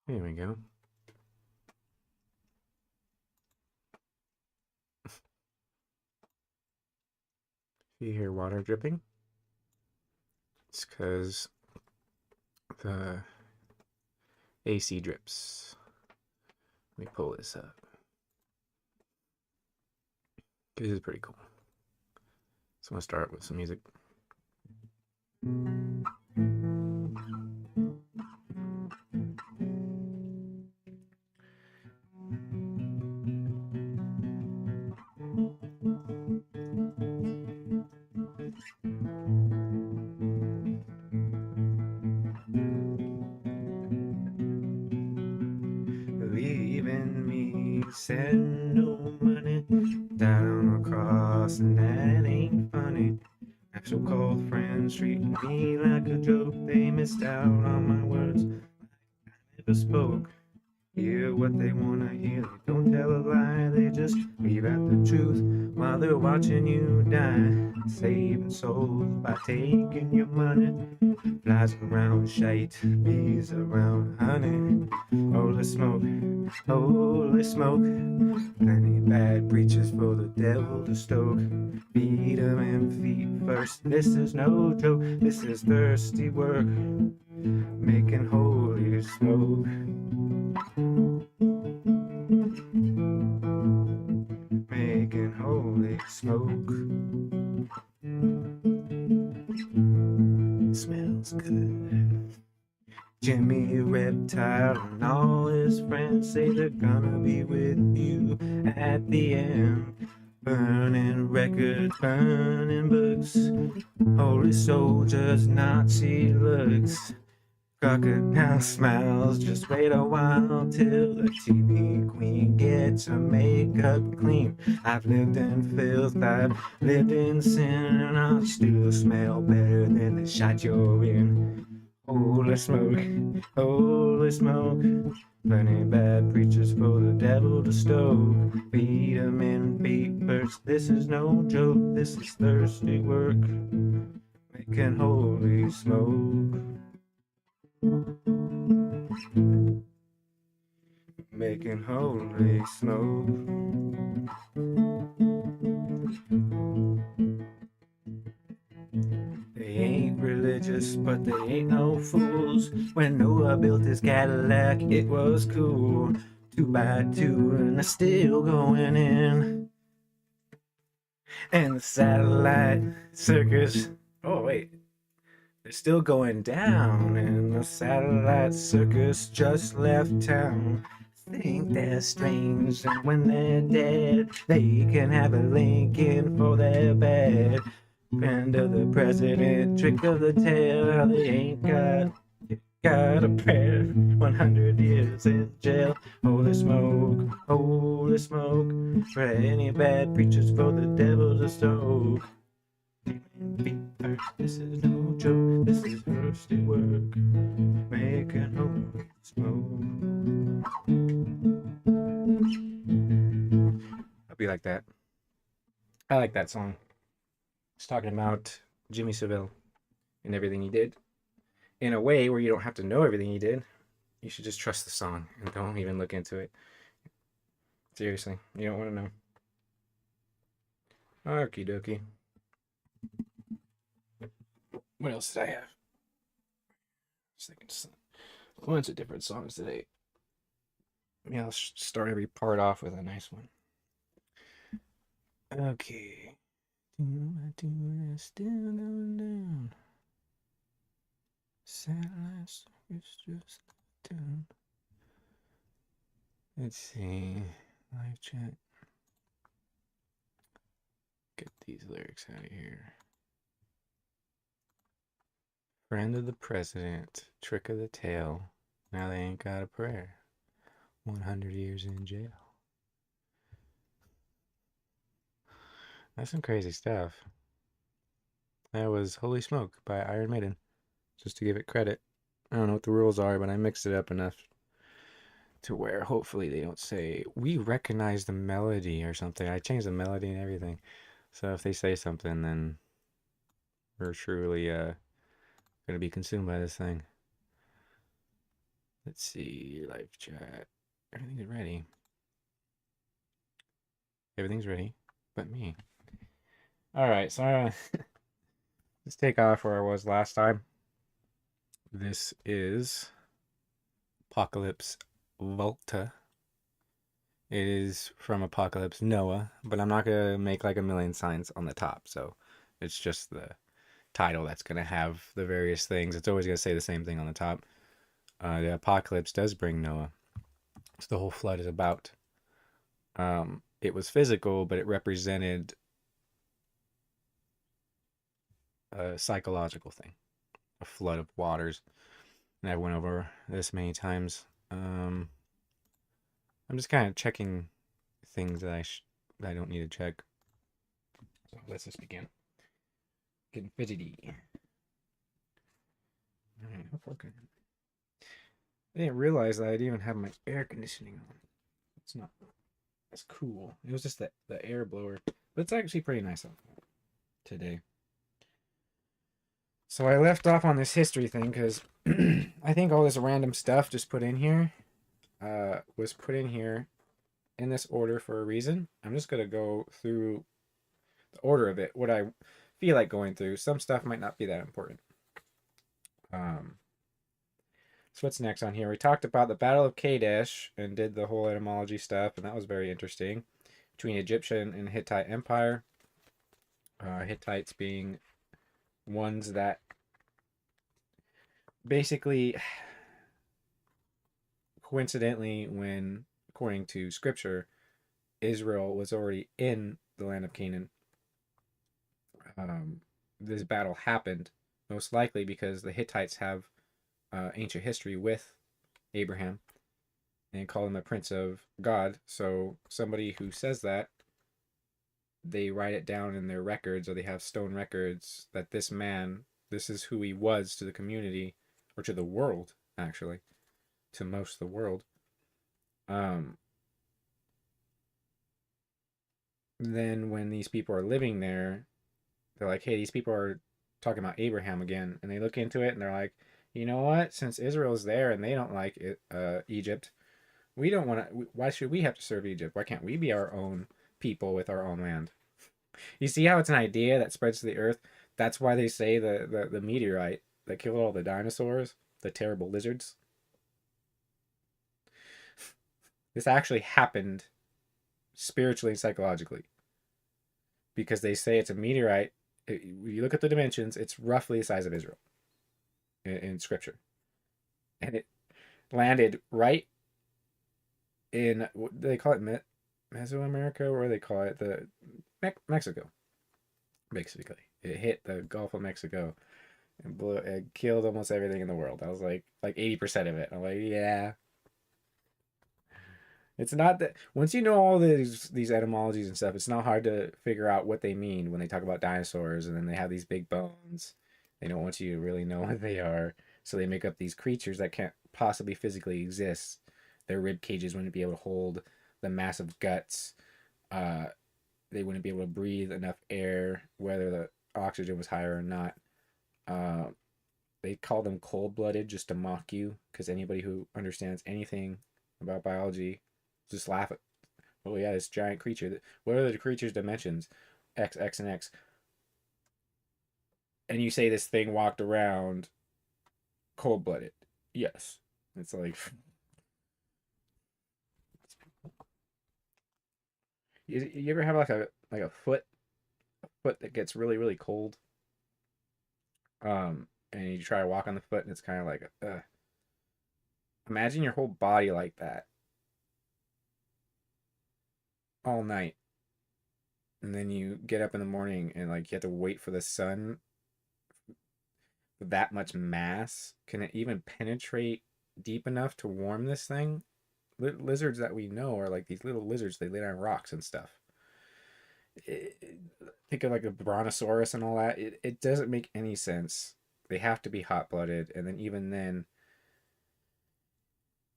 Here we go. If you hear water dripping, it's because the AC drips. Let me pull this up. This is pretty cool. So I'm going to start with some music. Leaving me, send no money down across, and that ain't funny. My so-called friends treat me like a joke. They missed out on my words I never spoke. Hear what they wanna hear, they don't tell a lie, they just leave out the truth while they're watching you die. Saving souls by taking your money. Flies around shite, bees around honey. Holy smoke, holy smoke. Plenty bad preachers for the devil to stoke. Feed 'em and feet first, this is no joke. This is thirsty work, making holy smoke. Making holy smoke. Smells good. Jimmy Reptile and all his friends say they're gonna be with you at the end. Burning records, burning books, holy soldiers, Nazi looks. Crocodile smiles, just wait a while till the TV queen gets her makeup clean. I've lived in filth, I've lived in sin, and I still smell better than the shot you're in. Holy smoke, holy smoke. Plenty bad preachers for the devil to stoke. Feed 'em in feet first, this is no joke, this is thirsty work, making holy smoke. Making holy smoke. They ain't religious, but they ain't no fools. When Noah built his Cadillac, it was cool. 2x2, and they're still going in. And the satellite circus, oh wait, they're still going down. And the satellite circus just left town. Think they're strange, and when they're dead, they can have a Lincoln for their bed. Friend of the president, trick of the tail, they ain't got a prayer. 100 years in jail. Holy smoke, for any bad preachers for the devil to stoke. This is no joke, this is thirsty work, making holy smoke. I'll be like that. I like that song. It's talking about Jimmy Savile and everything he did in a way where you don't have to know everything he did. You should just trust the song and don't even look into it. Seriously, you don't want to know. Okie dokie. What else did I have? I was thinking a bunch of different songs today. Maybe I'll start every part off with a nice one. Okay. Still going down. Satellite service just down. Let's see. Live chat. Get these lyrics out of here. Friend of the president, trick of the tail. Now they ain't got a prayer. 100 years in jail. That's some crazy stuff. That was Holy Smoke by Iron Maiden. Just to give it credit. I don't know what the rules are, but I mixed it up enough to where hopefully they don't say, we recognize the melody or something. I changed the melody and everything. So if they say something, then we're truly going to be consumed by this thing. Let's see, live chat. Everything's ready. Everything's ready, but me. All right, so let's take off where I was last time. This is Apocalypse Vaulta. It is from Apocalypse Noah, but I'm not gonna make like a million signs on the top, so it's just the title that's gonna have the various things. It's always gonna say the same thing on the top. The apocalypse does bring Noah. So the whole flood is about. It was physical, but it represented a psychological thing, a flood of waters. And I went over this many times. I'm just kind of checking things that I don't need to check. So let's just begin. Getting fidgety. All right, okay. I didn't realize that I didn't even have my air conditioning on. It's not. It's cool. It was just the air blower, but it's actually pretty nice out today. So I left off on this history thing because I think all this random stuff just put in here was put in here in this order for a reason. I'm just gonna go through the order of it, what I feel like going through. Some stuff might not be that important. So what's next on here? We talked about the Battle of Kadesh and did the whole etymology stuff, and that was very interesting. Between Egyptian and Hittite Empire. Hittites being ones that basically, coincidentally, when, according to scripture, Israel was already in the land of Canaan, this battle happened, most likely because the Hittites have ancient history with Abraham and call him a prince of God. So somebody who says that, they write it down in their records, or they have stone records that this man, this is who he was to the community, or to the world, actually, to most of the world. Then when these people are living there, they're like, hey, these people are talking about Abraham again, and they look into it and they're like, you know what? Since Israel's there and they don't like it, Egypt, we don't want to. Why should we have to serve Egypt? Why can't we be our own people with our own land? You see how it's an idea that spreads to the earth? That's why they say the meteorite that killed all the dinosaurs, the terrible lizards. This actually happened spiritually and psychologically, because they say it's a meteorite. You look at the dimensions, it's roughly the size of Israel in scripture. And it landed right in, what do they call it, Mesoamerica, or they call it the Mexico, basically. It hit the Gulf of Mexico and it killed almost everything in the world. I was like 80% of it. I'm like, yeah. It's not that, once you know all these etymologies and stuff, it's not hard to figure out what they mean when they talk about dinosaurs and then they have these big bones. They don't want you to really know what they are, so they make up these creatures that can't possibly physically exist. Their rib cages wouldn't be able to hold the massive guts. They wouldn't be able to breathe enough air, whether the oxygen was higher or not. They call them cold-blooded just to mock you, because anybody who understands anything about biology just laugh at, oh yeah, this giant creature. What are the creature's dimensions? X, X, and X. And you say this thing walked around cold-blooded. Yes. It's like, you ever have like a foot that gets really, really cold? And you try to walk on the foot and it's kind of like, imagine your whole body like that all night, and then you get up in the morning and like you have to wait for the sun. That much mass, can it even penetrate deep enough to warm this thing? Lizards that we know are like these little lizards, they lay on rocks and stuff. Think of like a brontosaurus and all that. It doesn't make any sense. They have to be hot-blooded, and then even then,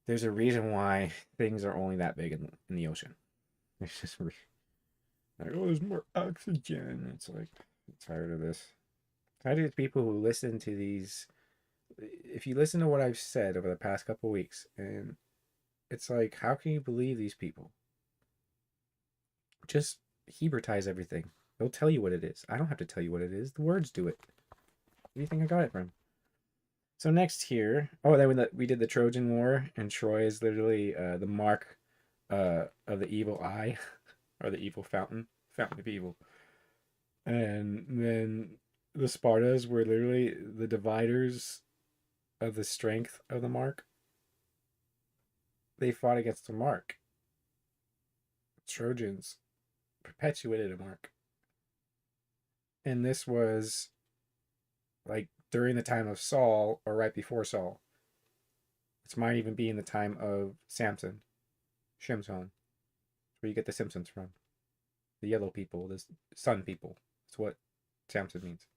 there's a reason why things are only that big in the ocean. It's just like, oh, there's more oxygen. It's like, I'm tired of this. Tired of people who listen to these If you listen to what I've said over the past couple weeks, and it's like, how can you believe these people? Just Hebraize everything. They'll tell you what it is. I don't have to tell you what it is. The words do it. Where do you think I got it from? So next here, oh, then we did the Trojan War, and Troy is literally the mark of the evil eye, or the evil fountain of evil. And then the Spartas were literally the dividers of the strength of the mark. They fought against the mark. Trojans perpetuated a mark. And this was like during the time of Saul or right before Saul. This might even be in the time of Samson, Shimson, where you get the Simpsons from. The yellow people, the sun people. That's what Samson means.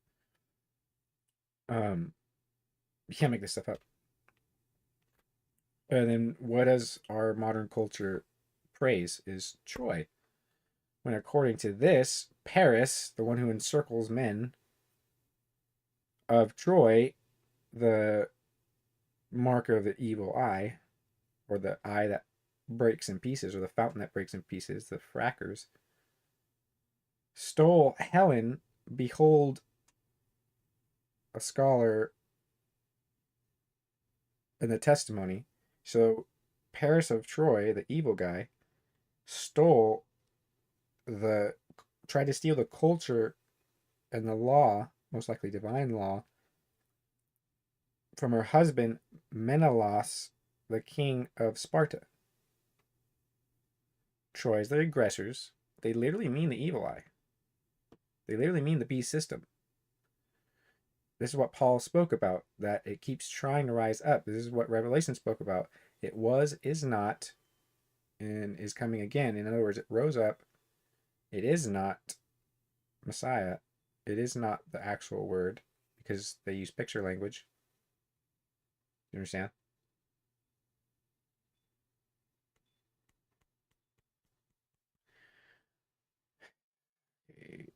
You can't make this stuff up. And then what does our modern culture praise is Troy. When according to this, Paris, the one who encircles men of Troy, the mark of the evil eye, or the eye that breaks in pieces, or the fountain that breaks in pieces, the frackers, stole Helen. Behold, a scholar in the testimony. So Paris of Troy, the evil guy, stole the tried to steal the culture and the law, most likely divine law, from her husband Menelaus, the king of Sparta. Troy's the aggressors. They literally mean the evil eye. They literally mean the beast system. This is what Paul spoke about, that it keeps trying to rise up. This is what Revelation spoke about. It was, is not, and is coming again. In other words, it rose up. It is not Messiah. It is not the actual word, because they use picture language. You understand? Okay.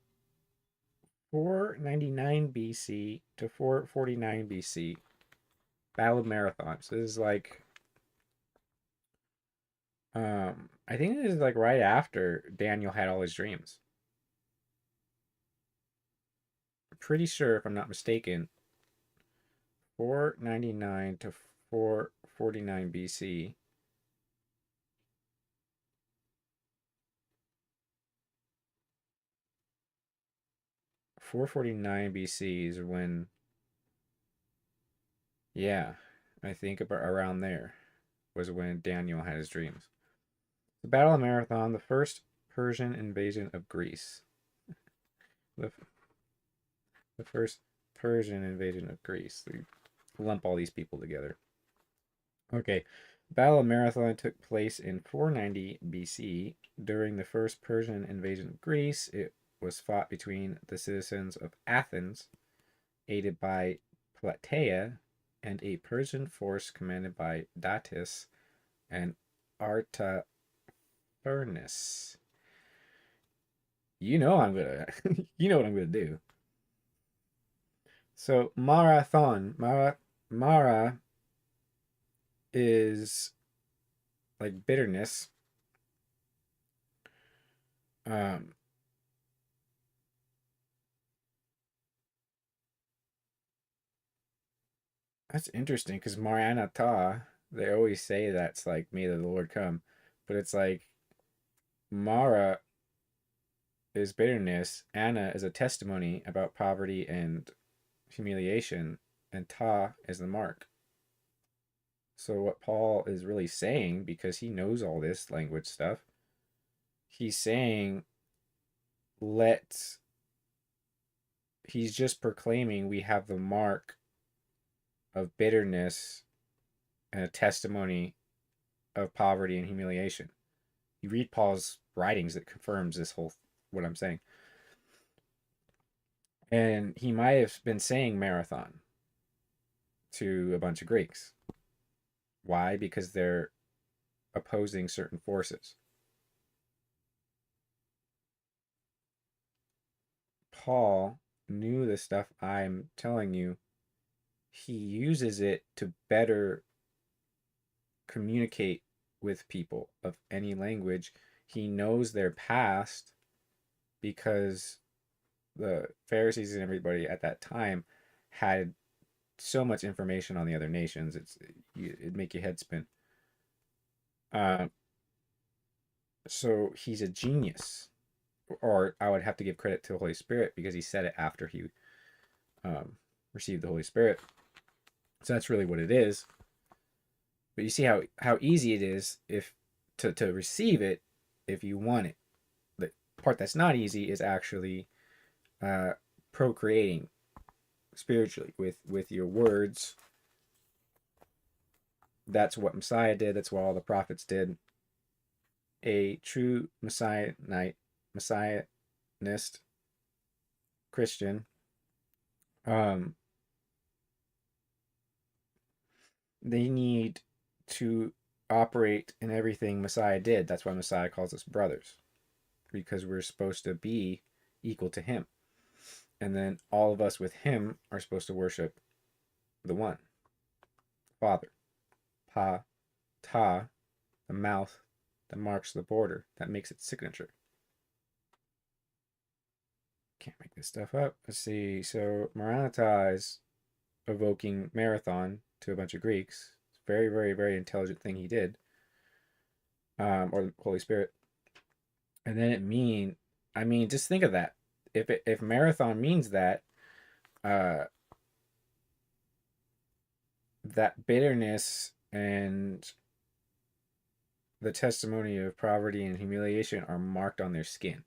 499 BC to 449 BC, Battle of Marathon. So this is like, I think this is like right after Daniel had all his dreams. I'm pretty sure, if I'm not mistaken, 499 to 449 BC. (449 BC) is when, yeah, I think about around there was when Daniel had his dreams. The Battle of Marathon, the first Persian invasion of Greece. The, the first Persian invasion of Greece. They lump all these people together. Okay. Battle of Marathon took place in 490 BC. During the first Persian invasion of Greece, it was fought between the citizens of Athens, aided by Plataea, and a Persian force commanded by Datis and Artaphernes. You know I'm gonna you know what I'm gonna do. So Mara is like bitterness. Um that's interesting because Maranatha, they always say that's like may the Lord come. But it's like Mara is bitterness, Anna is a testimony about poverty and humiliation, and Ta is the mark. So what Paul is really saying, because he knows all this language stuff, he's saying let he's just proclaiming we have the mark of bitterness and a testimony of poverty and humiliation. You read Paul's writings, that confirms this whole what I'm saying. And he might have been saying marathon to a bunch of Greeks. Why? Because they're opposing certain forces. Paul knew the stuff I'm telling you. he uses it to better communicate with people of any language. He knows their past because the Pharisees and everybody at that time had so much information on the other nations. It'd make your head spin. Uh, so he's a genius, or I would have to give credit to the Holy Spirit because he said it after he um, received the Holy Spirit. So that's really what it is. But you see how easy it is if to receive it if you want it. The part that's not easy is actually uh, procreating spiritually with your words. That's what Messiah did. That's what all the prophets did. A true Messianist Christian, um, they need to operate in everything Messiah did. That's why Messiah calls us brothers, because we're supposed to be equal to him. And then all of us with him are supposed to worship the one, Father. Pa, ta, the mouth that marks the border, that makes its signature. Can't make this stuff up. Let's see. So Maranatha is evoking marathon to a bunch of Greeks. It's a very, very, very intelligent thing he did. Or the Holy Spirit. And then I mean, just think of that. If marathon means that, uh, that bitterness and the testimony of poverty and humiliation are marked on their skin.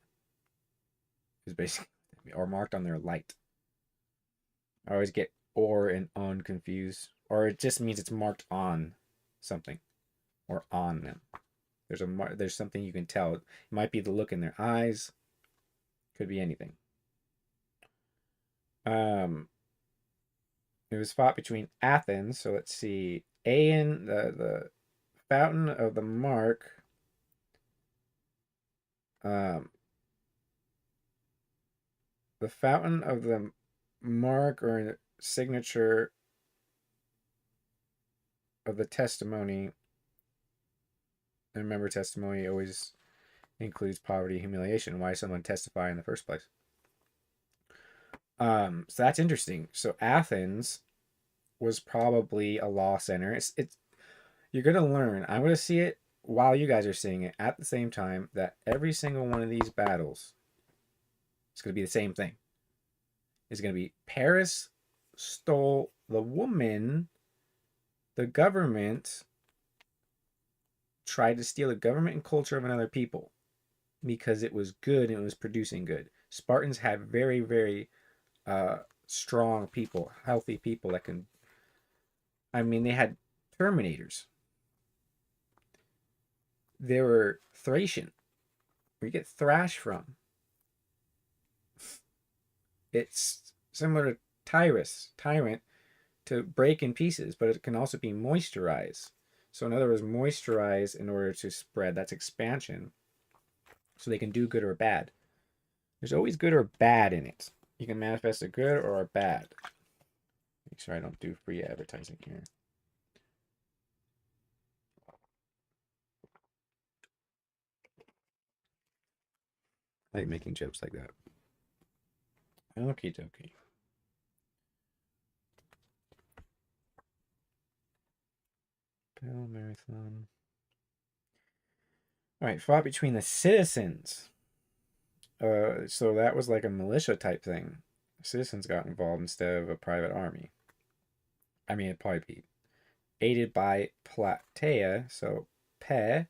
Is basically, or marked on their light. I always get or and on confused, or it just means it's marked on something or on them. There's something you can tell. It might be the look in their eyes. Could be anything. It was fought between Athens. So let's see, Aeon, the fountain of the mark. The fountain of the mark or signature of the testimony. And remember, testimony always includes poverty, humiliation. Why someone testify in the first place? So that's interesting. So Athens was probably a law center. It's you're gonna learn. I'm gonna see it while you guys are seeing it at the same time. That every single one of these battles is gonna be the same thing. It's gonna be Paris stole the woman. The government tried to steal the government and culture of another people because it was good and it was producing good. Spartans had very, very strong people, healthy people that can. I mean, they had Terminators. They were Thracian, where you get thrash from. It's similar to tyrant, to break in pieces, but it can also be moisturized. So, in other words, moisturize in order to spread. That's expansion. So they can do good or bad. There's always good or bad in it. You can manifest a good or a bad. Make sure I don't do free advertising here. I like making jokes like that. Okie dokie. Battle marathon. All right, fought between the citizens. So that was like a militia type thing. Citizens got involved instead of a private army. I mean, it'd probably be aided by Platea. So Pe,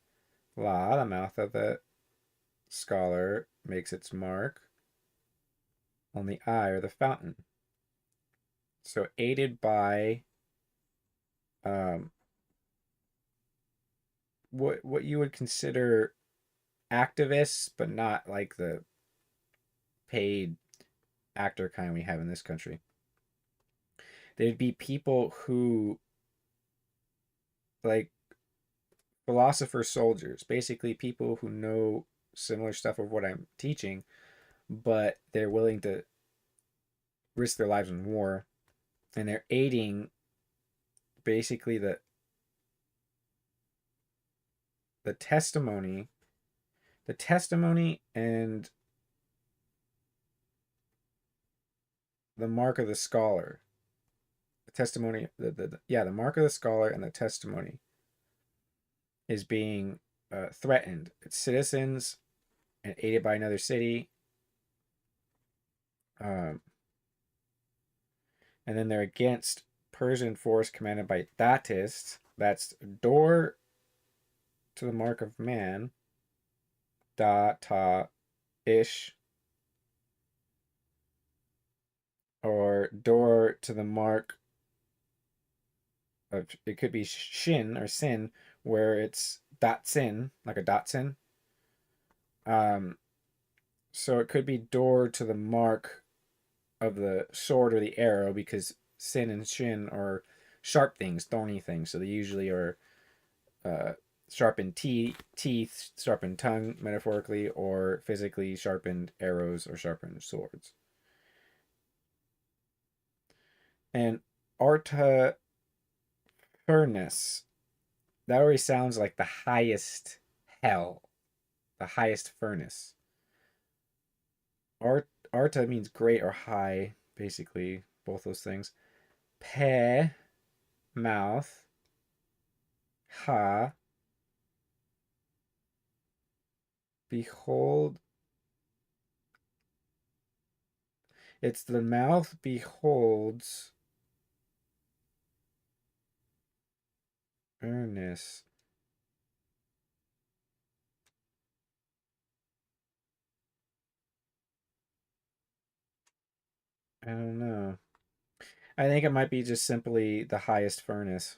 La, the mouth of the scholar, makes its mark on the eye or the fountain. So aided by um, what you would consider activists, but not like the paid actor kind we have in this country. There'd be people who, like, philosopher soldiers, basically people who know similar stuff of what I'm teaching, but they're willing to risk their lives in war, and they're aiding basically the testimony, and the mark of the scholar. The testimony, the mark of the scholar and the testimony is being threatened. It's citizens and aided by another city. Um, and then they're against Persian force commanded by Datists. That's door to the mark of man. Da, ta, ish. Or door to the mark of, it could be shin or sin, where it's dot sin, like a dot sin. So it could be door to the mark of the sword or the arrow, because sin and shin are sharp things, thorny things. So they usually are sharpened teeth, sharpened tongue, metaphorically, or physically sharpened arrows or sharpened swords. And Arta furnace, that already sounds like the highest hell, the highest furnace. Arta means great or high, basically, both those things. Pe, mouth. Ha, behold. It's the mouth beholds earnest. I don't know. I think it might be just simply the highest furnace.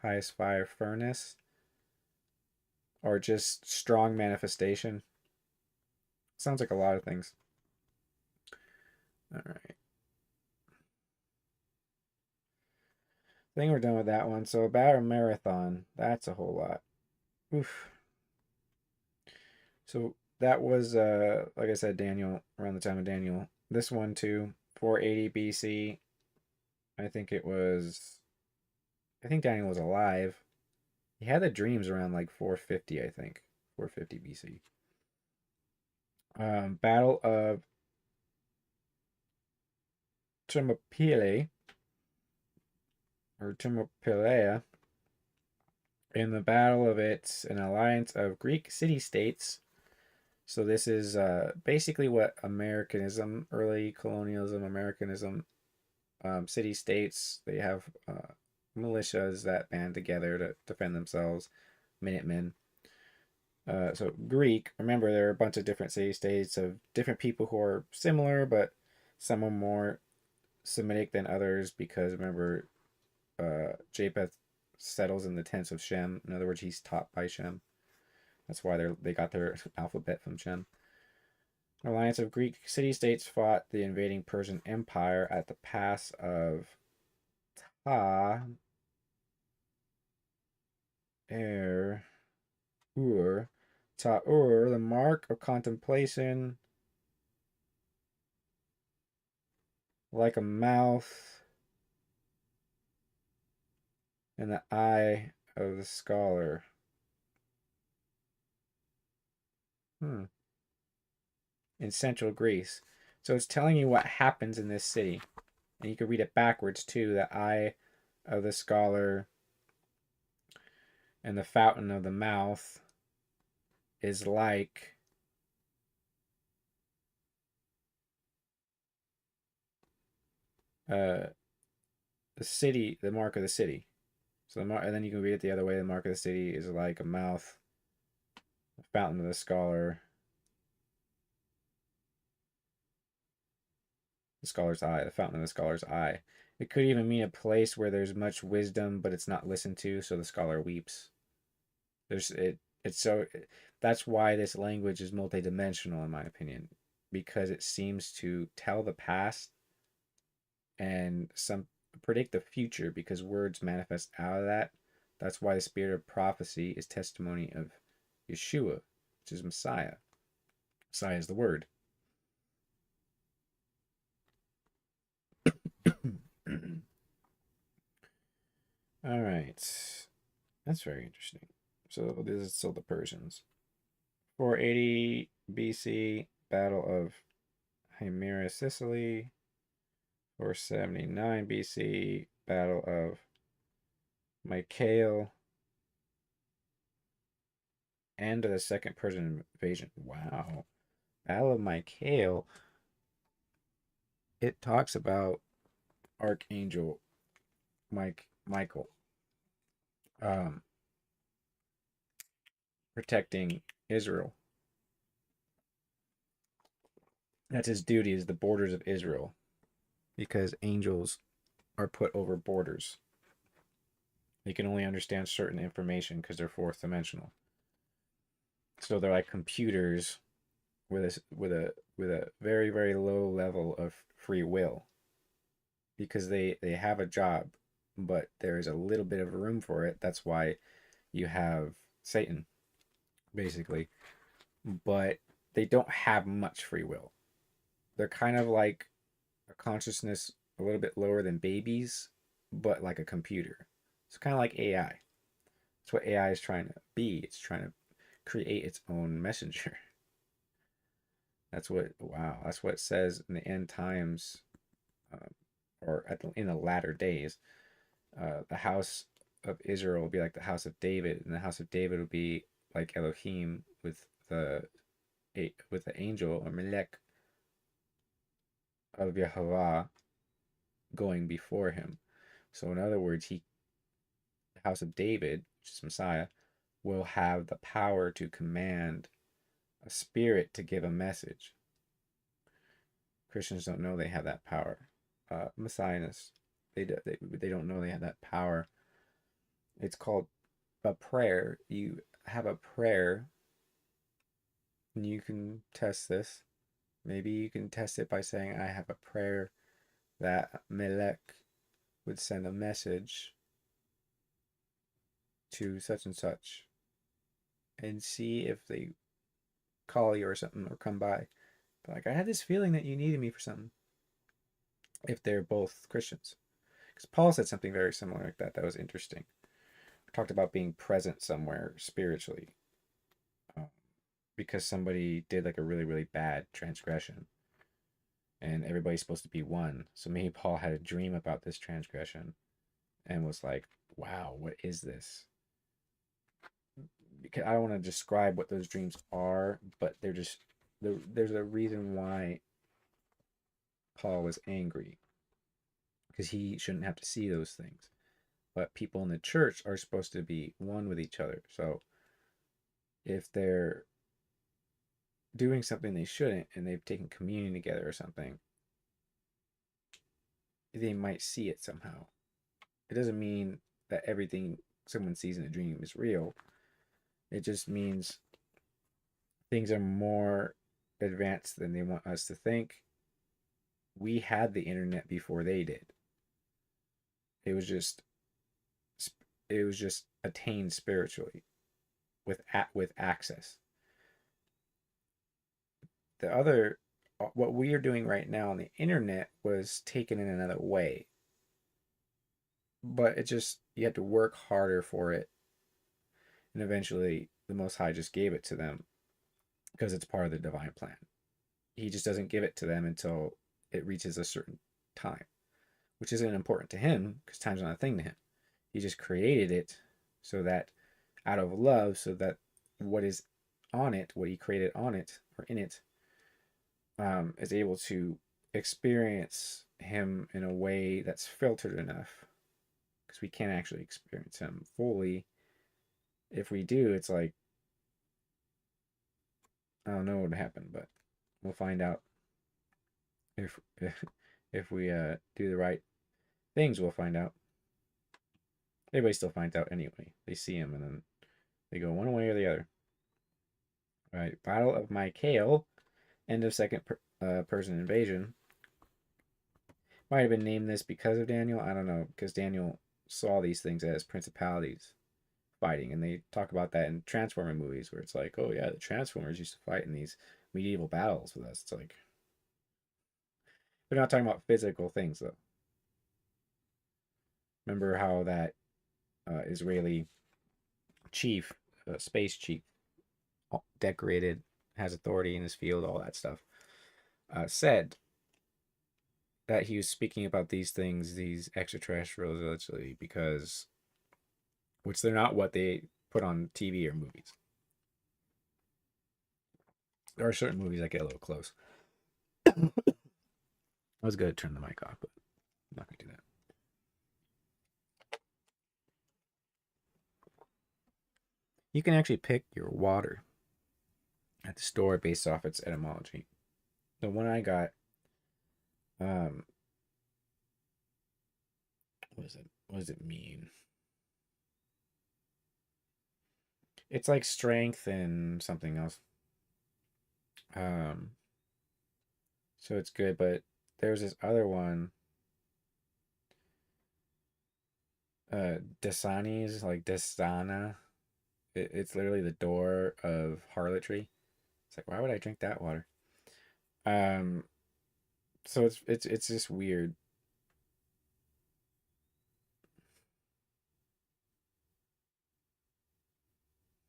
Highest fire furnace. Or just strong manifestation. Sounds like a lot of things. Alright. I think we're done with that one. So about a marathon. That's a whole lot. Oof. So that was like I said, Daniel, around the time of Daniel. This one too, 480 BC. I think Daniel was alive. He had the dreams around like 450, I think. 450 BC. Battle of Thermopylae, or Thermopylaea. In the battle of it's an alliance of Greek city-states. So this is basically what Americanism, early colonialism, Americanism, city-states, they have militias that band together to defend themselves, Minutemen. So Greek, remember there are a bunch of different city-states of different people who are similar, but some are more Semitic than others, because remember, Japheth settles in the tents of Shem. In other words, he's taught by Shem. That's why they got their alphabet from Shem. An alliance of Greek city-states fought the invading Persian Empire at the pass of Ta Er Ur. Ta Ur, the mark of contemplation, like a mouth in the eye of the scholar. In central Greece. So it's telling you what happens in this city. And you can read it backwards too. The eye of the scholar and the fountain of the mouth is like the city, the mark of the city. So and then you can read it the other way. The mark of the city is like a mouth, the fountain of the scholar, the scholar's eye, the fountain of the scholar's eye. It could even mean a place where there's much wisdom, but it's not listened to, so the scholar weeps. It's so that's why this language is multidimensional, in my opinion, because it seems to tell the past and some predict the future, because words manifest out of that. That's why the spirit of prophecy is testimony of Yeshua, which is Messiah. Messiah is the word. All right. That's very interesting. So this is still the Persians. 480 BC, Battle of Himera, Sicily. 479 BC, Battle of Mycale. End of the Second Persian invasion. Wow. Battle of Mycale. It talks about Archangel Michael um, protecting Israel. That's his duty, is the borders of Israel, because angels are put over borders. They can only understand certain information because they're fourth dimensional. So they're like computers with a very very low level of free will, because they have a job, but there is a little bit of room for it. That's why you have Satan, basically. But they don't have much free will. They're kind of like a consciousness a little bit lower than babies, but like a computer. It's kind of like AI. That's what AI is trying to be. It's trying to create its own messenger. That's what, wow, that's what it says in the end times, um, or in the latter days. The house of Israel will be like the house of David, and the house of David will be like Elohim the with the angel or Melech of Yehovah going before him. So in other words, the house of David, which is Messiah, will have the power to command a spirit to give a message. Christians don't know they have that power. Messianists, they don't know they have that power. It's called a prayer. You have a prayer, and you can test this. Maybe you can test it by saying, I have a prayer that Melech would send a message to such and such, and see if they call you or something or come by. But like, I had this feeling that you needed me for something, if they're both Christians. Because Paul said something very similar like that. That was interesting. We talked about being present somewhere spiritually, um, because somebody did like a really, really bad transgression, and everybody's supposed to be one. So maybe Paul had a dream about this transgression and was like, wow, what is this? Because I don't want to describe what those dreams are, but they're just, there's a reason why Paul was angry, because he shouldn't have to see those things. But people in the church are supposed to be one with each other. So if they're doing something they shouldn't and they've taken communion together or something, they might see it somehow. It doesn't mean that everything someone sees in a dream is real. It just means things are more advanced than they want us to think. We had the internet before they did. It was just it was just attained spiritually with access. The other, what we are doing right now on the internet was taken in another way, but it just, you had to work harder for it, and eventually the Most High just gave it to them because it's part of the divine plan. He just doesn't give it to them until it reaches a certain time, which isn't important to him because time's not a thing to him. He just created it so that, out of love, so that what is on it, what he created on it or in it, is able to experience him in a way that's filtered enough, because we can't actually experience him fully. If we do, it's like, I don't know what would happen, but we'll find out. If we do the right things, we'll find out. Everybody still finds out anyway. They see him and then they go one way or the other. All right, Battle of Mycale, end of second Persian invasion. Might have been named this because of Daniel. I don't know, because Daniel saw these things as principalities fighting, and they talk about that in Transformer movies, where it's like, oh yeah, the Transformers used to fight in these medieval battles with us. It's like, they're not talking about physical things though. Remember how that Israeli chief, space chief, decorated, has authority in his field, all that stuff, said that he was speaking about these things, these extraterrestrials, allegedly, because which they're not what they put on TV or movies. There are certain movies that get a little close. I was going to turn the mic off, but I'm not going to do that. You can actually pick your water at the store based off its etymology. The one I got, what is it? What does it mean? It's like strength and something else. Um, so it's good, but there's this other one, Dasani's, like Dasana. It's literally the door of harlotry. It's like, why would I drink that water? Um, so it's just weird.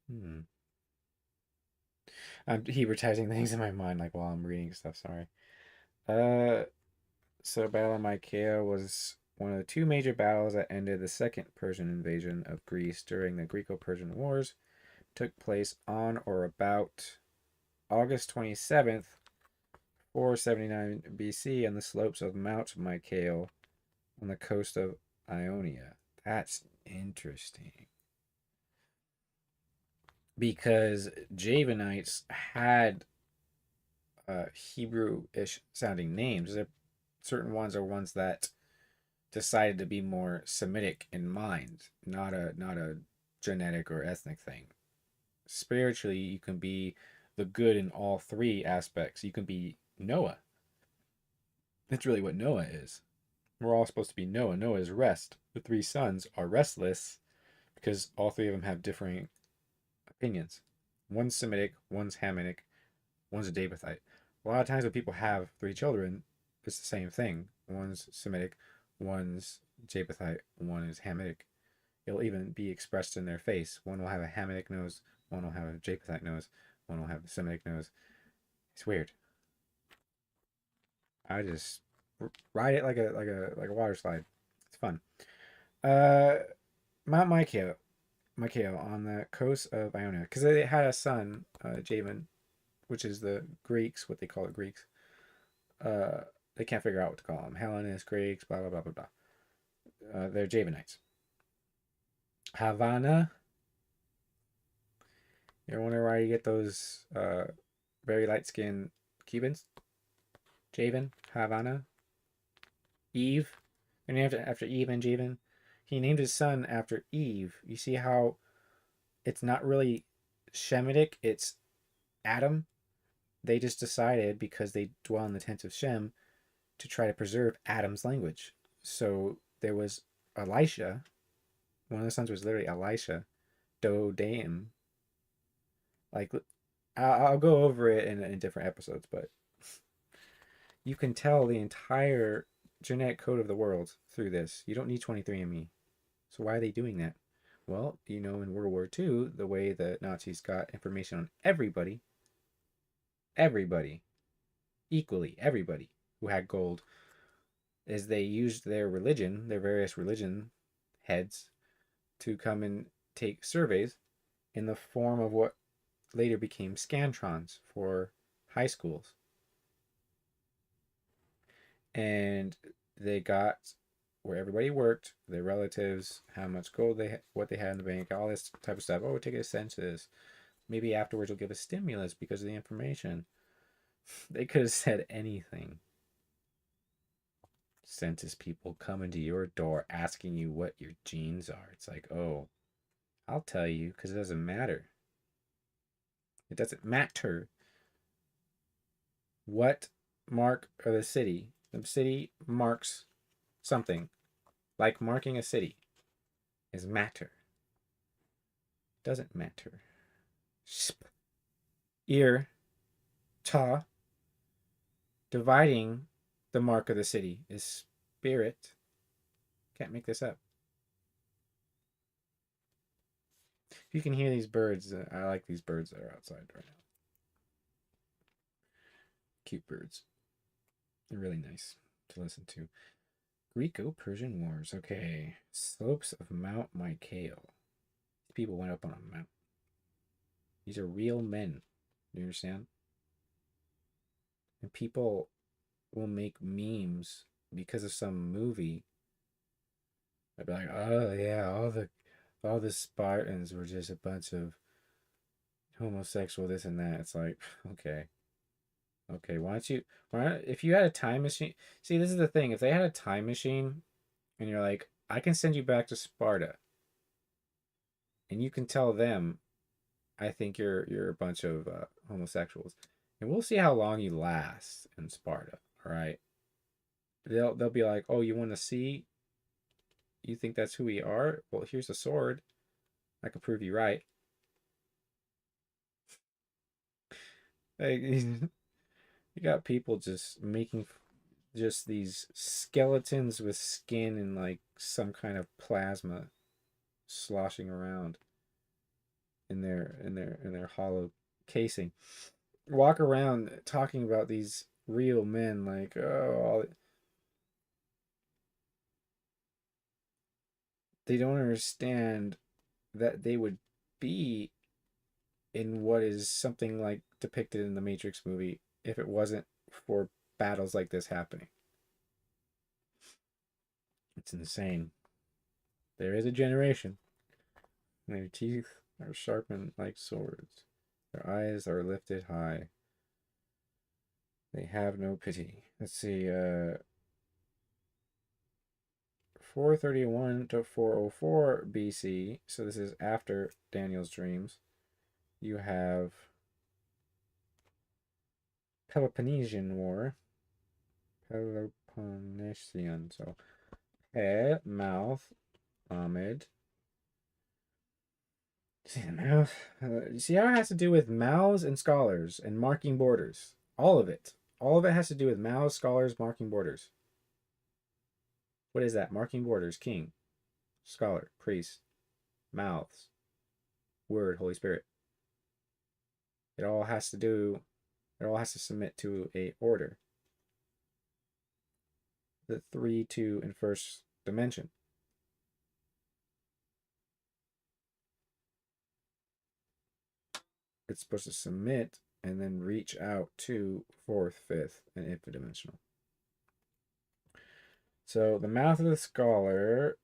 Hmm. I'm Hebrew-tizing things in my mind, like while I'm reading stuff. Sorry. Uh, so Battle of Mycale was one of the two major battles that ended the second Persian invasion of Greece during the Greco-Persian Wars. Took place on or about August 27th, 479 BC, on the slopes of Mount Mycale on the coast of Ionia. That's interesting. Because Javanites had Hebrew-ish sounding names. Certain ones are ones that decided to be more Semitic in mind, not a genetic or ethnic thing. Spiritually, you can be the good in all three aspects. You can be Noah. That's really what Noah is. We're all supposed to be Noah. Noah is rest. The three sons are restless because all three of them have differing opinions. One's Semitic, one's Hamitic, one's a Japhethite. A lot of times when people have three children, it's the same thing. One's Semitic, one's Japhethite, one is Hamitic. It'll even be expressed in their face. One will have a Hamitic nose, one will have a Japhethite nose, one will have a Semitic nose. It's weird. I just ride it like a water slide. It's fun. Uh, Mount Mycale on the coast of Ionia, because they had a son, Javan, which is the Greeks, what they call it Greeks. Uh, they can't figure out what to call them. Hellenists, Greeks, blah blah blah blah blah. They're Javanites. Havana. You ever wonder why you get those very light skinned Cubans? Javan, Havana, Eve. They're named after Eve and Javan. He named his son after Eve. You see how it's not really Shemitic, it's Adam. They just decided, because they dwell in the tent of Shem, to try to preserve Adam's language. So there was Elisha. One of the sons was literally Elisha. Dodaim. Like, I'll go over it in different episodes, but you can tell the entire genetic code of the world through this. You don't need 23andMe. So why are they doing that? Well, in World War II, the way the Nazis got information on everybody, equally, everybody who had gold, is they used their religion, their various religion heads, to come and take surveys in the form of what later became scantrons for high schools. And they got where everybody worked, their relatives, how much gold what they had in the bank, all this type of stuff. Oh, we'll take a census. Maybe afterwards we'll give a stimulus because of the information. They could have said anything. Census people coming to your door asking you what your genes are. It's like, oh, I'll tell you because it doesn't matter. It doesn't matter what mark of the city. The city marks something. Like marking a city is matter. Doesn't matter. Sp. Ear. Ta. Dividing the mark of the city is spirit. Can't make this up. If you can hear these birds, I like these birds that are outside right now. Cute birds. They're really nice to listen to. Greco-Persian Wars. Okay. Slopes of Mount Mycale. People went up on a mountain. These are real men. You understand? And people will make memes because of some movie. I'd be like, oh yeah, all the Spartans were just a bunch of homosexual, this and that. It's like, okay. Okay, if you had a time machine, see, this is the thing. If they had a time machine and you're like, I can send you back to Sparta and you can tell them, I think you're a bunch of homosexuals. And we'll see how long you last in Sparta, all right? They'll be like, "Oh, you want to see? You think that's who we are? Well, here's a sword. I can prove you right." Like, you got people just making just these skeletons with skin and like some kind of plasma sloshing around in their hollow casing. Walk around talking about these real men like, oh, they don't understand that they would be in what is something like depicted in the Matrix movie if it wasn't for battles like this happening. It's insane. There is a generation. Their teeth are sharpened like swords. Their eyes are lifted high. They have no pity. Let's see, 431 to 404 BC. So this is after Daniel's dreams. You have Peloponnesian War. Peloponnesian. So head, mouth, Ahmed. See the mouth. You see how it has to do with mouths and scholars and marking borders. All of it. All of it has to do with mouths, scholars, marking borders. What is that? Marking borders. King, scholar, priest, mouths, word, Holy Spirit. It all has to do. It all has to submit to a order. The 3, 2, and first dimension. It's supposed to submit and then reach out to fourth, fifth, and infinite dimensional. So the mouth of the scholar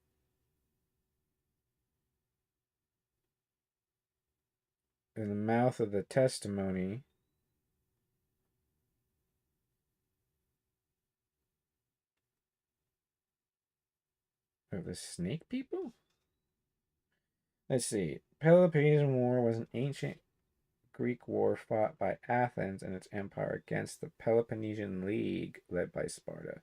and the mouth of the testimony of the snake people? Let's see. Peloponnesian War was an ancient Greek war fought by Athens and its empire against the Peloponnesian League led by Sparta.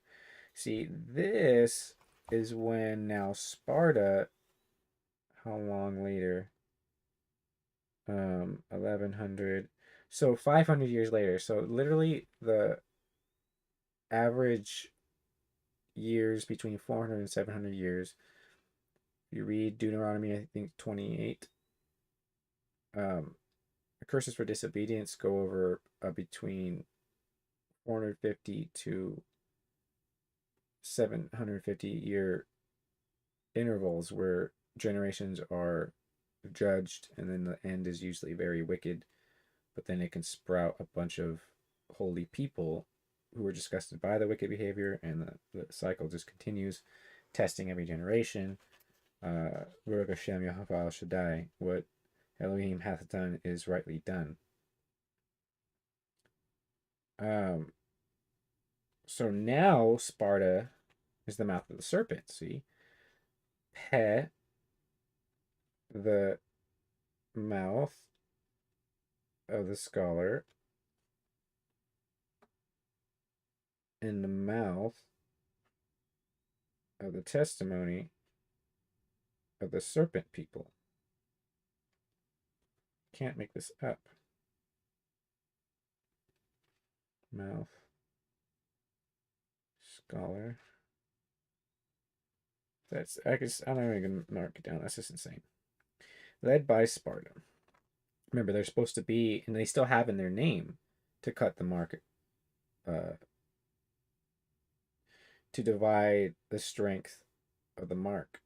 See, this is when now Sparta, how long later? 1100. So 500 years later. So literally the average years between 400 and 700 years. You read Deuteronomy, I think 28. The curses for disobedience go over between 450 to 750-year intervals where generations are judged, and then the end is usually very wicked, but then it can sprout a bunch of holy people who are disgusted by the wicked behavior, and the cycle just continues, testing every generation. Baruch Hashem Yahweh Al Shaddai, what Elohim hath done is rightly done. So now Sparta is the mouth of the serpent. See, Pe, the mouth of the scholar, and the mouth of the testimony of the serpent people. Can't make this up. Mouth, scholar. I don't even mark it down. That's just insane. led by Sparta. Remember, they're supposed to be, and they still have in their name, to cut the mark, to divide the strength of the mark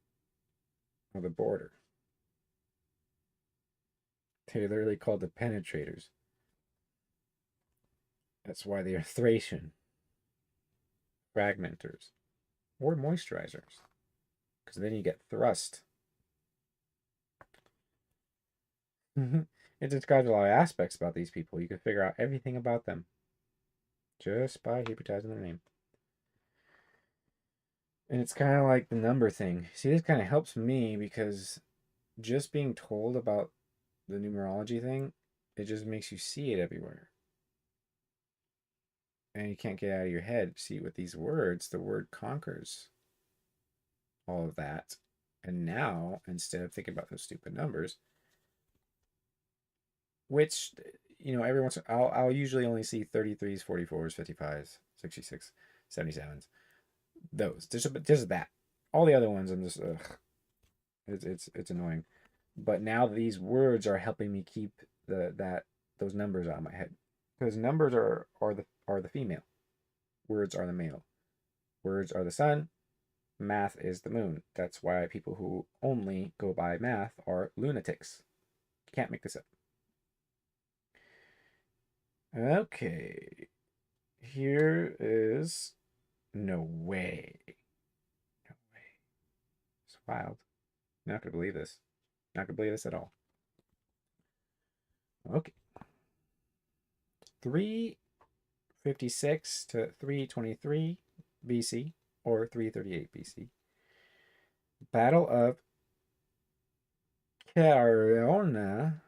of the border. They're literally called the penetrators. That's why they are Thracian fragmenters or moisturizers, because then you get thrust. It describes a lot of aspects about these people. You can figure out everything about them just by hypnotizing their name. And it's kind of like the number thing. See, this kind of helps me because just being told about the numerology thing, it just makes you see it everywhere. And you can't get out of your head. See, with these words, the word conquers all of that. And now, instead of thinking about those stupid numbers, which, every once I'll usually only see 33s, 44s, 55s, 66, 77s. Those. Just that. All the other ones, I'm just, ugh. It's annoying. But now these words are helping me keep those numbers out of my head. Because numbers are the female. Words are the male. Words are the sun. Math is the moon. That's why people who only go by math are lunatics. You can't make this up. Okay. Here is no way. No way. It's wild. You're not gonna believe this. Not gonna believe this at all. Okay. 356 to 323 BC or 338 BC. Battle of Chaeronea.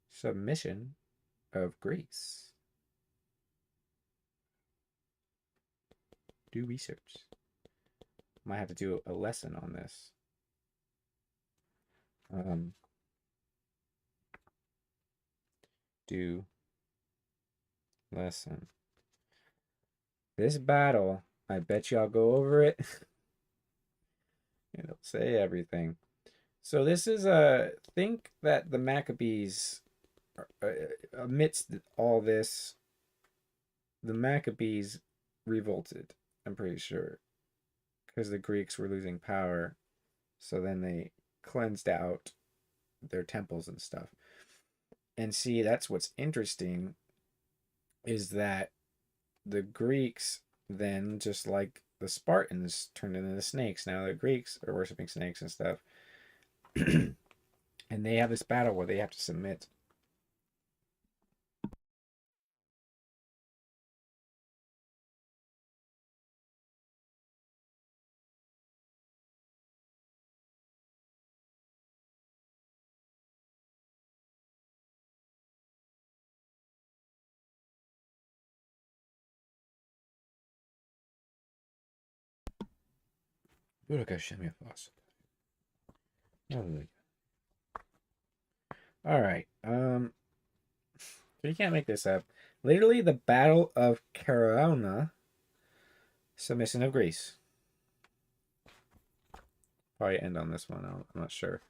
Submission of Greece. Do research. Might have to do a lesson on this. Do lesson. This battle, I bet you I'll go over it. It'll say everything. So this is think that the Maccabees, amidst all this, the Maccabees revolted. I'm pretty sure because the Greeks were losing power, so then they cleansed out their temples and stuff. And see, that's what's interesting is that the Greeks then, just like the Spartans, turned into the snakes. Now the Greeks are worshiping snakes and stuff. And they have this battle where they have to submit. Look at Shemiramoth. All right. So you can't make this up. Literally, the Battle of Chaeronea, submission of Greece. Probably end on this one. I'm not sure.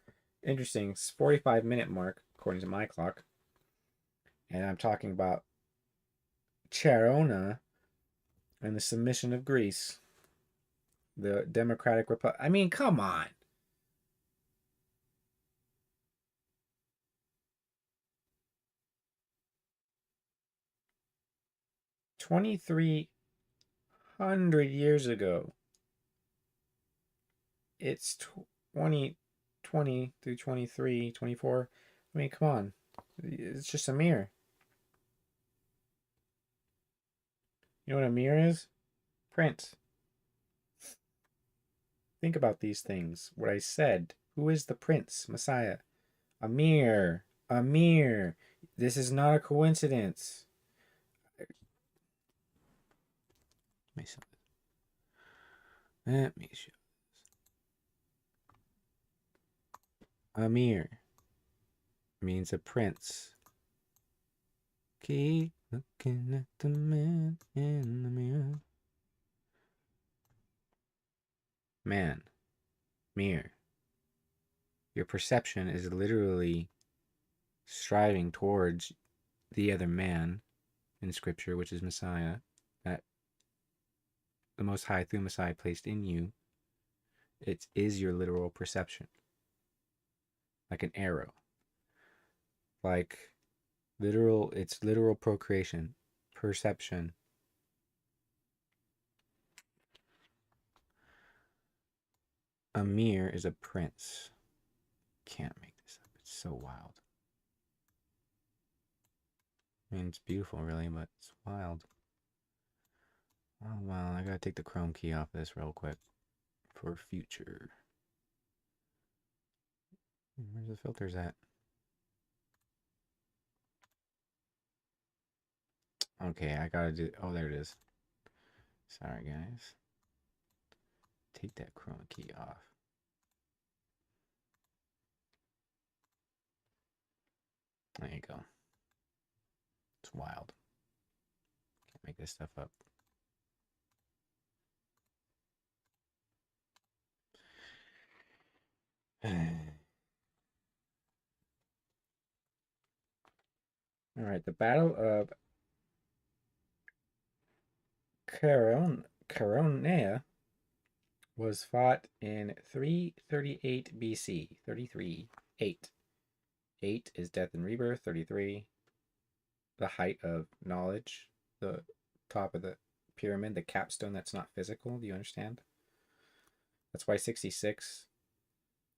Interesting. It's 45-minute mark according to my clock, and I'm talking about Chaeronea and the submission of Greece, the Democratic Republic. I mean, come on. $2,300 years ago. It's 2020 through 23, 24. I mean, come on. It's just a mirror. You know what a mirror is? Print. Think about these things. What I said. Who is the Prince, Messiah? A mirror. A mirror. This is not a coincidence. Let me show. Amir means a prince. Keep looking at the man in the mirror. Man. Mirror. Your perception is literally striving towards the other man in Scripture, which is Messiah, that the Most High through Messiah placed in you. It is your literal perception, like an arrow, like literal. It's literal procreation, perception. Amir is a prince. Can't make this up. It's so wild. I mean, it's beautiful, really, but it's wild. Oh, well, I gotta take the Chrome key off this real quick for future. Where's the filters at? Okay, I gotta do. Oh, there it is. Sorry, guys. Take that Chrome key off. There you go. It's wild. Can't make this stuff up. All right, the Battle of Caronea was fought in 338 BC. 33, 8. 8 is death and rebirth. 33, the height of knowledge, the top of the pyramid, the capstone that's not physical. Do you understand? That's why 66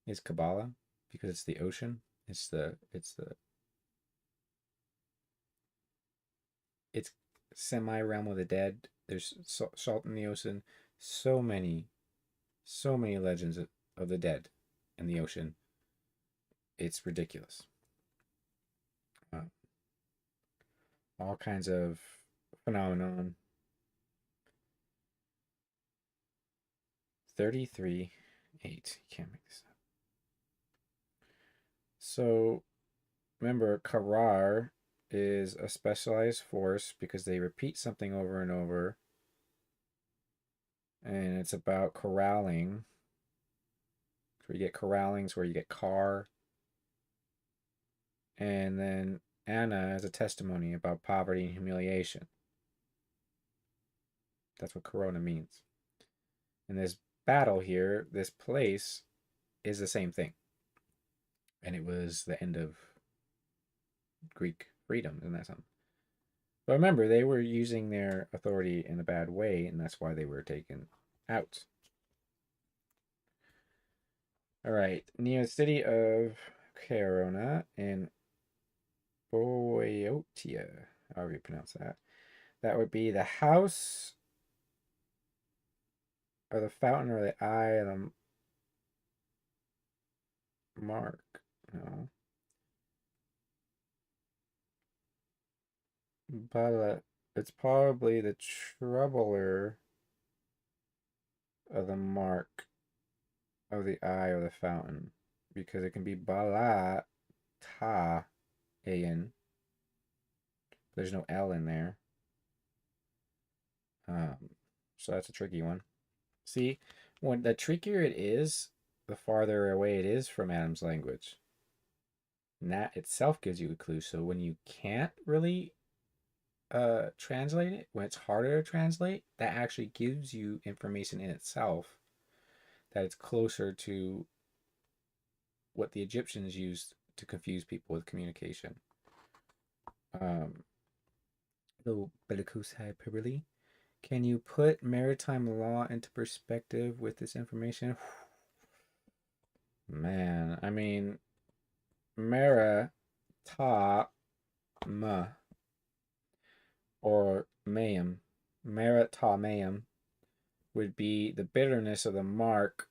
is Kabbalah, because it's the ocean. It's semi realm of the dead. There's salt in the ocean. So many legends of the dead in the ocean. It's ridiculous. All kinds of phenomenon. 33, 8. You can't make this up. So remember, Karar is a specialized force because they repeat something over and over. And it's about corralling. So you get corrallings where you get car. And then Anna is a testimony about poverty and humiliation. That's what Corona means. And this battle here, this place, is the same thing. And it was the end of Greek freedom, isn't that something? But remember, they were using their authority in a bad way, and that's why they were taken out. All right, near the city of Corona in Boeotia, however you pronounce that. That would be the house or the fountain or the eye of the mark. No. But it's probably the troubler of the mark of the eye or the fountain. Because it can be Bala Ta Ayan. There's no L in there. So that's a tricky one. See, when the trickier it is, the farther away it is from Adam's language. And that itself gives you a clue. So when you can't really translate it, when it's harder to translate, that actually gives you information in itself that it's closer to what the Egyptians used to confuse people with communication. Little bellicose hyperbole. Can you put maritime law into perspective with this information? Man, I mean, Mara ta ma or mayim, Mara ta mayim would be the bitterness of the mark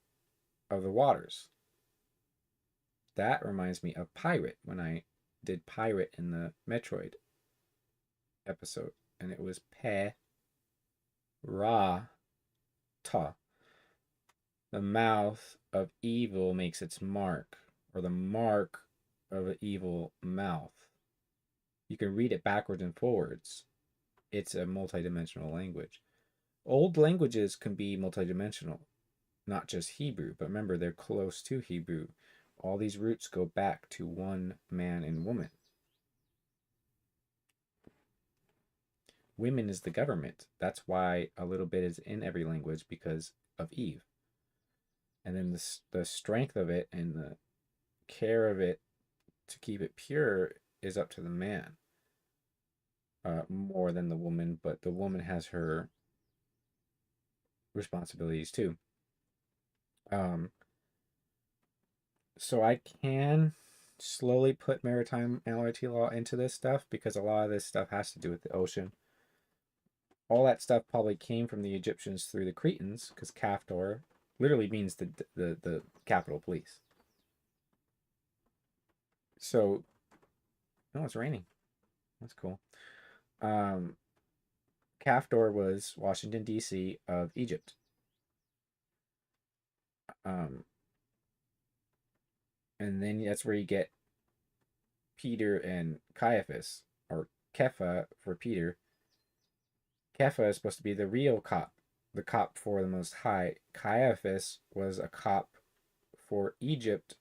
of the waters. That reminds me of pirate when I did pirate in the Metroid episode, and it was pe ra ta. The mouth of evil makes its mark, or the mark of an evil mouth. You can read it backwards and forwards. It's a multidimensional language. Old languages can be multidimensional, not just Hebrew, but remember they're close to Hebrew. all these roots go back to one man and woman. Women is the government. That's why a little bit is in every language, because of Eve. And then the strength of it and the care of it to keep it pure is up to the man, more than the woman, but the woman has her responsibilities too. Um, so I can slowly put maritime analogy law into this stuff because a lot of this stuff has to do with the ocean. All that stuff probably came from the Egyptians through the Cretans, because Kaftor literally means the capital police. So, oh, it's raining. That's cool. Kaftor was Washington, D.C. of Egypt. And then that's where you get Peter and Caiaphas, or Kepha for Peter. Kepha is supposed to be the real cop, the cop for the Most High. Caiaphas was a cop for Egypt,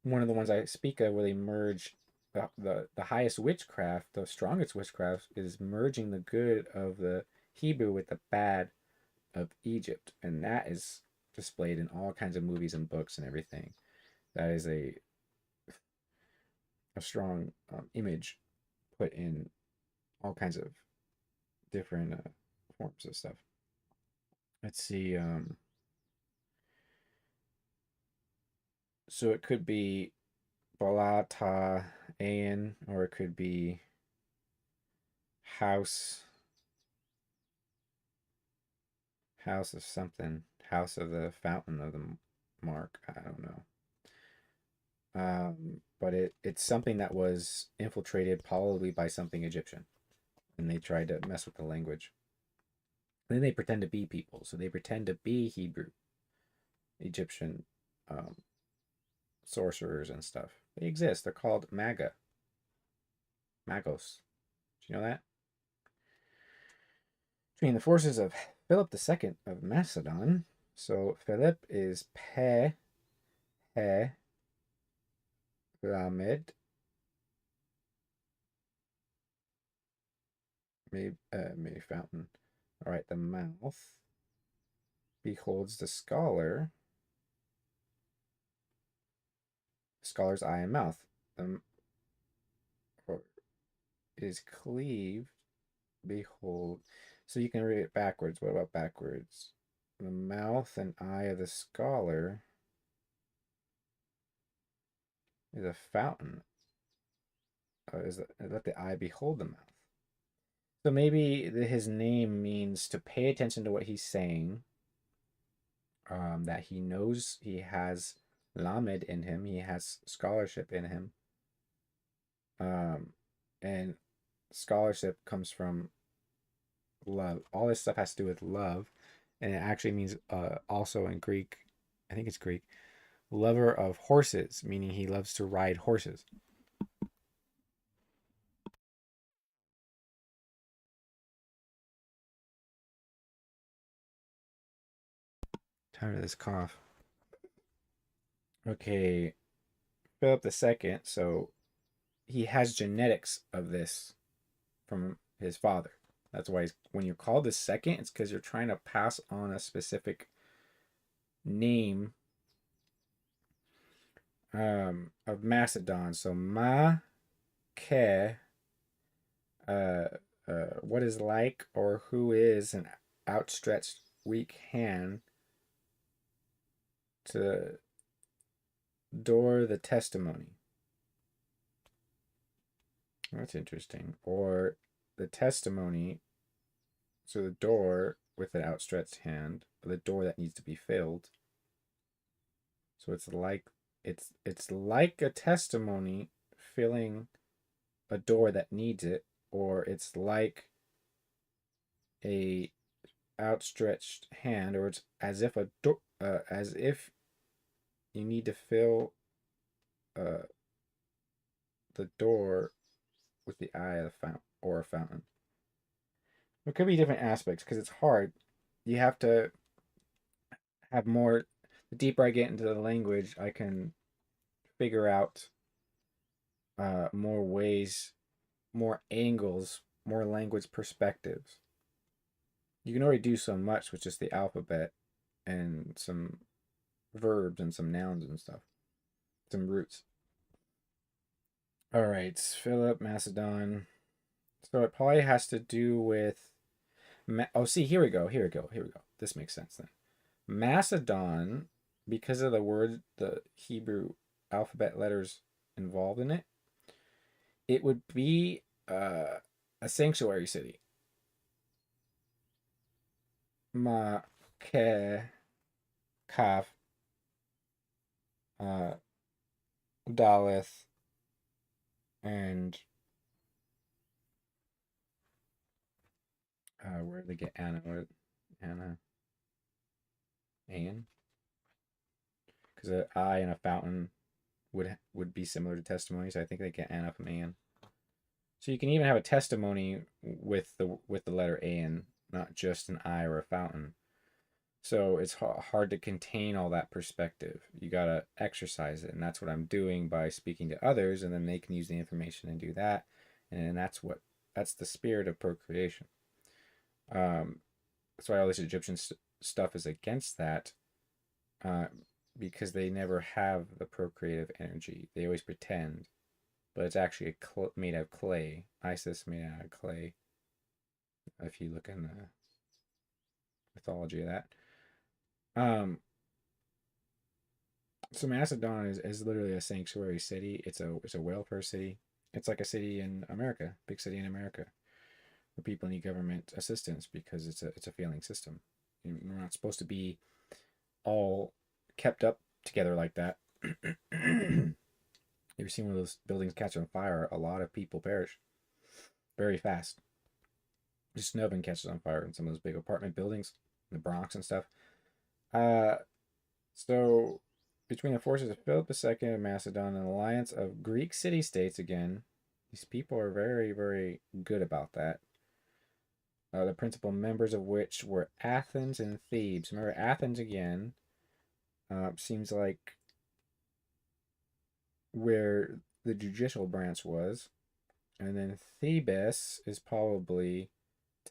one of the ones I speak of, where they merge the highest witchcraft, the strongest witchcraft, is merging the good of the Hebrew with the bad of Egypt, and that is displayed in all kinds of movies and books and everything. That is a strong image put in all kinds of different forms of stuff. Let's see. So it could be Balata Ayan, or it could be house of something, house of the fountain of the mark. I don't know. But it's something that was infiltrated probably by something Egyptian, and they tried to mess with the language. And then they pretend to be people, so they pretend to be Hebrew, Egyptian sorcerers and stuff. They exist. They're called magos. Do you know that? Between the forces of Philip II of Macedon. So Philip is Pe, He, Lamed, maybe fountain. All right, the mouth beholds the scholar's eye and mouth. Or is cleaved, behold. So you can read it backwards. What about backwards? The mouth and eye of the scholar is a fountain. Let the eye behold the mouth. So maybe his name means to pay attention to what he's saying. That he knows he has lamed in him. He has scholarship in him. And scholarship comes from love. All this stuff has to do with love, and it actually means also in Greek, I think it's Greek, lover of horses, meaning he loves to ride horses. Tired of this cough. Okay, Philip II. So he has genetics of this from his father. That's why when you're called the second, it's because you're trying to pass on a specific name of Macedon. So Ma Ke, what is like, or who is an outstretched weak hand to door the testimony. That's interesting. Or the testimony, so the door with an outstretched hand, the door that needs to be filled. So it's like a testimony filling a door that needs it, or it's like a outstretched hand, or it's as if as if you need to fill uh, the door with the eye of the fountain, or a fountain. There could be different aspects because it's hard. You have to have more. The deeper I get into the language, I can figure out more ways, more angles, more language perspectives. You can already do so much with just the alphabet and some verbs and some nouns and stuff, some roots. All right, Philip, Macedon. So it probably has to do with. Oh, see, here we go. Here we go. Here we go. This makes sense then. Macedon, because of the word, the Hebrew alphabet letters involved in it, it would be a sanctuary city. Ma, ke, kaf, uh, daleth, and where did they get Anna? Anna, An? Because an eye and a fountain would be similar to testimony, so I think they get Anna from An. So you can even have a testimony with the letter An, not just an eye or a fountain. So it's hard to contain all that perspective. You gotta exercise it, and that's what I'm doing by speaking to others, and then they can use the information and do that, and that's the spirit of procreation. That's why all this Egyptian stuff is against that, because they never have the procreative energy. They always pretend, but it's actually made out of clay. Isis made out of clay. If you look in the mythology of that. So Macedon is literally a sanctuary city. It's a welfare city. It's like a city in America, big city in America, where people need government assistance because it's a failing system. We're not supposed to be all kept up together like that. If you see one of those buildings catch on fire, a lot of people perish very fast. Just snubbing catches on fire in some of those big apartment buildings in the Bronx and stuff. So between the forces of Philip II of Macedon and an alliance of Greek city-states, again, these people are very, very good about that. The principal members of which were Athens and Thebes. Remember, Athens again seems like where the judicial branch was. And then Thebes is probably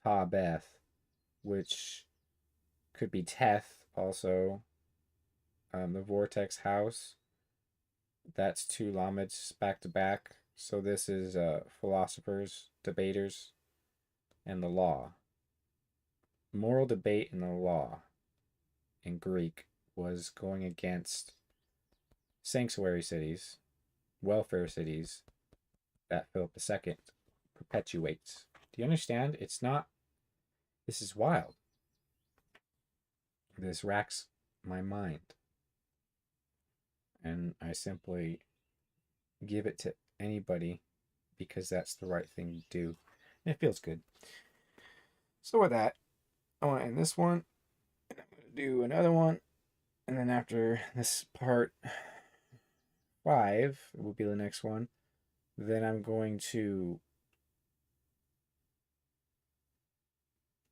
Tabeth, which could be Teth also. The vortex house, that's two Lameds back to back. So this is philosophers, debaters, and the law. Moral debate in the law in Greek was going against sanctuary cities, welfare cities that Philip II perpetuates. Do you understand? It's not, this is wild. This racks my mind. And I simply give it to anybody because that's the right thing to do. And it feels good. So with that, I want to end this one. And I'm going to do another one. And then after this part 5, it will be the next one. Then I'm going to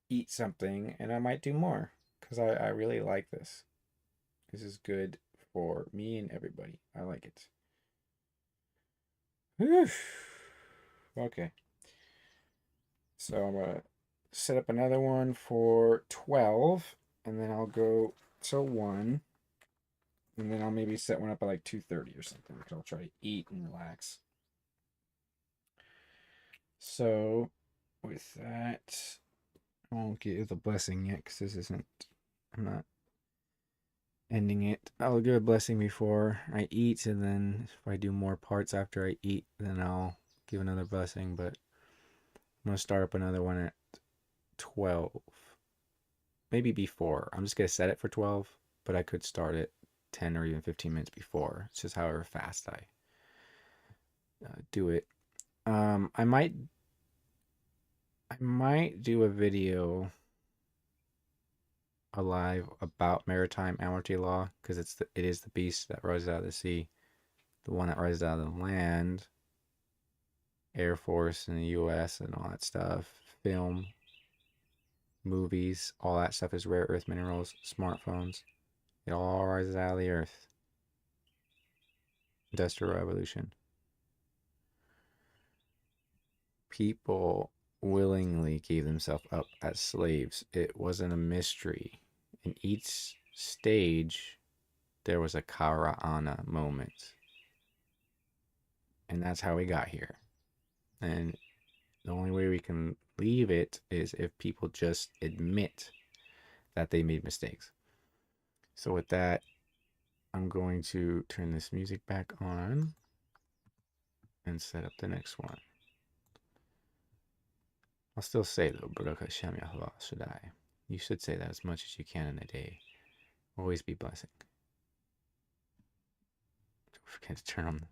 eat something and I might do more because I really like this. This is good for me and everybody. I like it. Whew. Okay. So I'm going to set up another one for 12 and then I'll go to 1 and then I'll maybe set one up at like 2:30 or something because I'll try to eat and relax. So with that, I won't give the blessing yet because this isn't, I'm not ending it. I'll give a blessing before I eat, and then if I do more parts after I eat, then I'll give another blessing. But I'm gonna start up another one at 12, maybe before. I'm just gonna set it for 12, but I could start it 10 or even 15 minutes before. It's just however fast I do it. I might do a video alive about maritime amorty law because it is the beast that rises out of the sea, the one that rises out of the land, Air Force in the U.S. and all that stuff, film, movies, all that stuff is rare earth minerals, smartphones. It all rises out of the earth. Industrial Revolution. People willingly gave themselves up as slaves. It wasn't a mystery. In each stage, there was a Kara-ana moment. And that's how we got here. And the only way we can leave it is if people just admit that they made mistakes. So with that, I'm going to turn this music back on and set up the next one. I'll still say though, Baruch Shemiramoth Shaddai. You should say that as much as you can in a day. Always be blessing. Don't forget to turn on